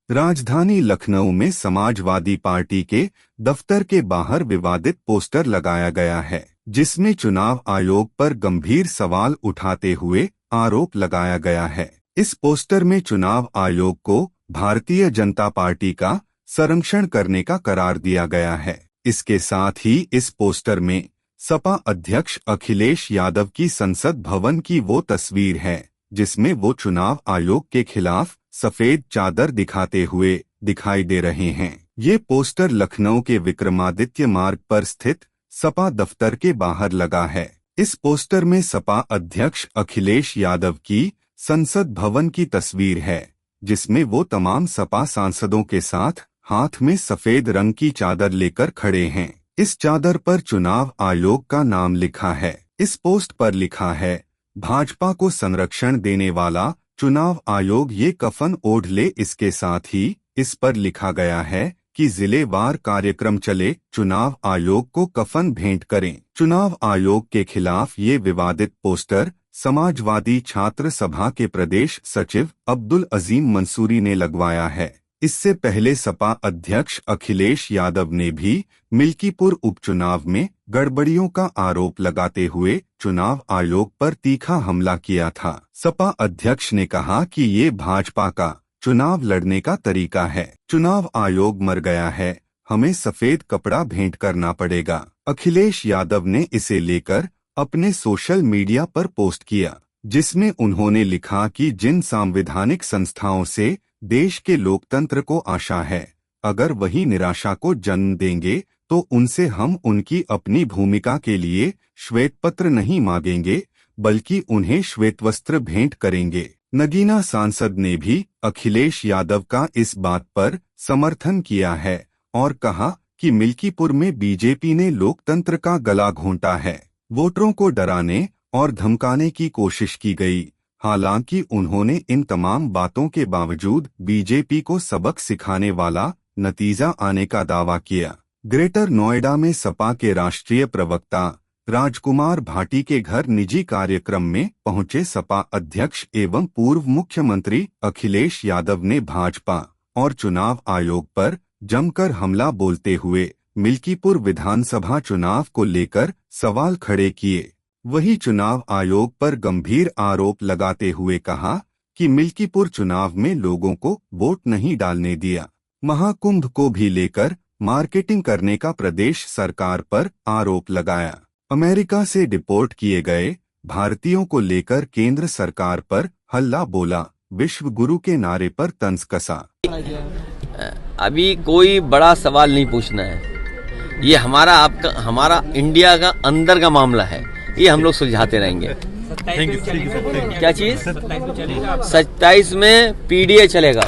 राजधानी लखनऊ में समाजवादी पार्टी के दफ्तर के बाहर विवादित पोस्टर लगाया गया है, जिसमें चुनाव आयोग पर गंभीर सवाल उठाते हुए आरोप लगाया गया है। इस पोस्टर में चुनाव आयोग को भारतीय जनता पार्टी का संरक्षण करने का करार दिया गया है। इसके साथ ही इस पोस्टर में सपा अध्यक्ष अखिलेश यादव की संसद भवन की वो तस्वीर है जिसमें वो चुनाव आयोग के खिलाफ सफेद चादर दिखाते हुए दिखाई दे रहे हैं। ये पोस्टर लखनऊ के विक्रमादित्य मार्ग पर स्थित सपा दफ्तर के बाहर लगा है। इस पोस्टर में सपा अध्यक्ष अखिलेश यादव की संसद भवन की तस्वीर है, जिसमें वो तमाम सपा सांसदों के साथ हाथ में सफेद रंग की चादर लेकर खड़े हैं। इस चादर पर चुनाव आयोग का नाम लिखा है। इस पोस्ट पर लिखा है, भाजपा को संरक्षण देने वाला चुनाव आयोग ये कफन ओढ़ ले। इसके साथ ही इस पर लिखा गया है कि जिलेवार कार्यक्रम चले, चुनाव आयोग को कफन भेंट करें। चुनाव आयोग के खिलाफ ये विवादित पोस्टर समाजवादी छात्र सभा के प्रदेश सचिव अब्दुल अजीम मंसूरी ने लगवाया है। इससे पहले सपा अध्यक्ष अखिलेश यादव ने भी मिल्कीपुर उपचुनाव में गड़बड़ियों का आरोप लगाते हुए चुनाव आयोग पर तीखा हमला किया था। सपा अध्यक्ष ने कहा कि ये भाजपा का चुनाव लड़ने का तरीका है। चुनाव आयोग मर गया है, हमें सफेद कपड़ा भेंट करना पड़ेगा। अखिलेश यादव ने इसे लेकर अपने सोशल मीडिया पर पोस्ट किया, जिसमें उन्होंने लिखा कि जिन संवैधानिक संस्थाओं से देश के लोकतंत्र को आशा है, अगर वही निराशा को जन्म देंगे तो उनसे हम उनकी अपनी भूमिका के लिए श्वेतपत्र नहीं मांगेंगे, बल्कि उन्हें श्वेतवस्त्र भेंट करेंगे। नगीना सांसद ने भी अखिलेश यादव का इस बात पर समर्थन किया है और कहा कि मिल्कीपुर में बीजेपी ने लोकतंत्र का गला घोंटा है। वोटरों को डराने और धमकाने की कोशिश की गई। हालांकि उन्होंने इन तमाम बातों के बावजूद बीजेपी को सबक सिखाने वाला नतीजा आने का दावा किया। ग्रेटर नोएडा में सपा के राष्ट्रीय प्रवक्ता राजकुमार भाटी के घर निजी कार्यक्रम में पहुंचे सपा अध्यक्ष एवं पूर्व मुख्यमंत्री अखिलेश यादव ने भाजपा और चुनाव आयोग पर जमकर हमला बोलते हुए मिल्कीपुर विधानसभा चुनाव को लेकर सवाल खड़े किए। वही चुनाव आयोग पर गंभीर आरोप लगाते हुए कहा कि मिल्कीपुर चुनाव में लोगों को वोट नहीं डालने दिया। महाकुंभ को भी लेकर मार्केटिंग करने का प्रदेश सरकार पर आरोप लगाया। अमेरिका से डिपोर्ट किए गए भारतीयों को लेकर केंद्र सरकार पर हल्ला बोला। विश्व गुरु के नारे पर तंज कसा। अभी कोई बड़ा सवाल नहीं पूछना है, ये हमारा इंडिया का अंदर का मामला है, ये हम लोग सुलझाते रहेंगे। क्या चीज 27 में पीडीए चलेगा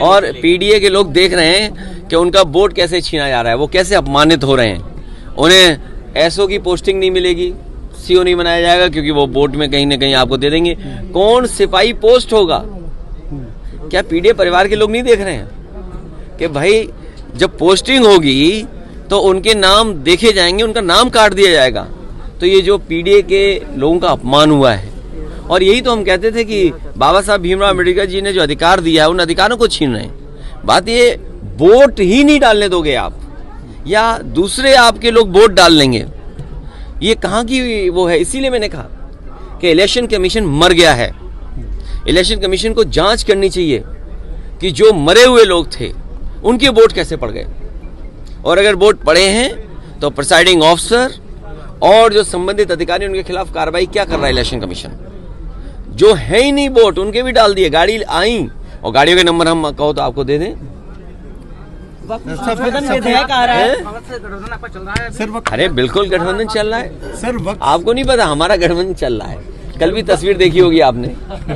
और पीडीए के लोग देख रहे हैं कि उनका वोट कैसे छीना जा रहा है, वो कैसे अपमानित हो रहे हैं। उन्हें एसओ की पोस्टिंग नहीं मिलेगी, सीओ नहीं बनाया जाएगा, क्योंकि वो वोट में कहीं न कहीं आपको दे देंगे। कौन सिपाही पोस्ट होगा? क्या पीडीए परिवार के लोग नहीं देख रहे हैं कि भाई जब पोस्टिंग होगी तो उनके नाम देखे जाएंगे, उनका नाम काट दिया जाएगा। तो ये जो पीडीए के लोगों का अपमान हुआ है, और यही तो हम कहते थे कि बाबा साहब भीमराव अम्बेडकर जी ने जो अधिकार दिया है उन अधिकारों को छीन रहे हैं। बात ये वोट ही नहीं डालने दोगे आप, या दूसरे आपके लोग वोट डाल लेंगे, ये कहाँ की वो है। इसीलिए मैंने कहा कि इलेक्शन कमीशन मर गया है। इलेक्शन कमीशन को जांच करनी चाहिए कि जो मरे हुए लोग थे उनके वोट कैसे पड़ गए, और अगर वोट पड़े हैं तो प्रिसाइडिंग ऑफिसर और जो संबंधित अधिकारी उनके खिलाफ कार्रवाई क्या कर रहा है इलेक्शन कमीशन। जो है ही नहीं वोट उनके भी डाल दिए। गाड़ी आई और गाड़ियों के नंबर हम कहो तो आपको दे दें। अरे बिल्कुल गठबंधन चल रहा है, आपको नहीं पता, हमारा गठबंधन चल रहा है। कल भी तस्वीर देखी होगी आपने।